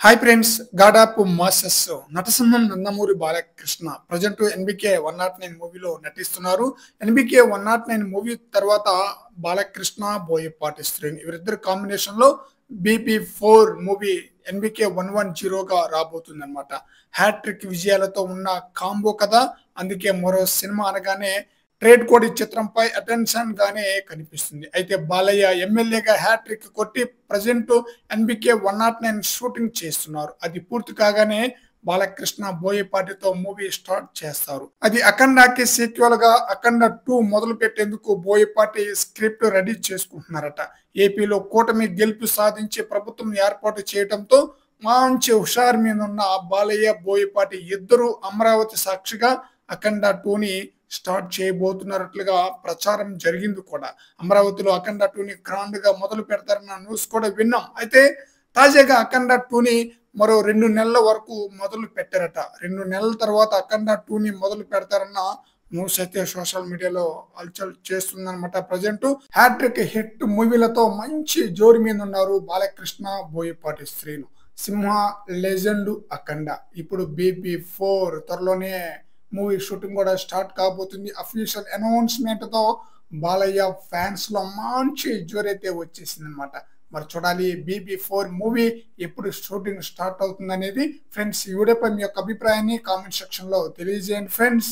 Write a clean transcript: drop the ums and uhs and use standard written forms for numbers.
Hi friends, god of masses నటసింహం Nandamuri Balakrishna present NBK 109 మూవీలో నటిస్తున్నారు. ఎన్బికే 109 మూవీ తర్వాత బాలకృష్ణ బోయపాటి శ్రీను వీరిద్దరు కాంబినేషన్ లో బీపీ 4 మూవీ ఎన్బికే 110గా రాబోతుందన్నమాట. హ్యాట్రిక్ విజయాలతో ఉన్న కాంబో కదా, అందుకే మరో సినిమా అనగానే ట్రేడ్ కోడ్ చిత్రంపై అటెన్షన్ గానే కనిపిస్తుంది. అయితే బాలయ్య ఎమ్మెల్యేగా హ్యాట్రిక్ కొట్టి ప్రజెంట్ ఎన్బికే 109 షూటింగ్ చేస్తున్నారు. అది పూర్తి కాగానే బాలకృష్ణ బోయపాటితో మూవీ స్టార్ట్ చేస్తారు. అది అఖండాకి సీక్వెల్ గా అఖండ 2 మొదలు పెట్టేందుకు బోయపాటి స్క్రిప్ట్ రెడీ చేసుకుంటున్నారట. ఏపీలో కూటమి గెలుపు సాధించి ప్రభుత్వం ఏర్పాటు చేయడంతో మంచి హుషారు మీద ఉన్న బాలయ్య బోయపాటి ఇద్దరు అమరావతి సాక్షిగా అఖండ 2ని స్టార్ట్ చేయబోతున్నట్లుగా ప్రచారం జరిగింది కూడా. అమరావతిలో అఖండ 2ని గ్రాండ్ గా మొదలు పెడతారన్న న్యూస్ కూడా విన్నాం. అయితే తాజాగా అఖండ 2ని మరో 2 నెలల వరకు మొదలు పెట్టారట. 2 నెలల తర్వాత అఖండ 2ని మొదలు పెడతారన్న న్యూస్ అయితే సోషల్ మీడియాలో హల్చల్ చేస్తుందన్నమాట. ప్రజెంట్ హ్యాట్రిక్ హిట్ మూవీలతో మంచి జోరు మీద ఉన్నారు బాలకృష్ణ బోయపాటి శ్రీను. సింహ లెజెండ్ అఖండ, ఇప్పుడు బీపీ 4 త్వరలోనే మూవీ షూటింగ్ కూడా స్టార్ట్ కాబోతుంది. అఫీషియల్ అనౌన్స్మెంట్ తో బాలయ్య ఫ్యాన్స్ లో మంచి జోరైతే వచ్చేసింది అనమాట. మరి చూడాలి బీపీ 4 మూవీ ఎప్పుడు షూటింగ్ స్టార్ట్ అవుతుంది అనేది. ఫ్రెండ్స్, ఈ వీడియోపై మీ యొక్క అభిప్రాయాన్ని కామెంట్ సెక్షన్ లో తెలియజేయండి ఫ్రెండ్స్.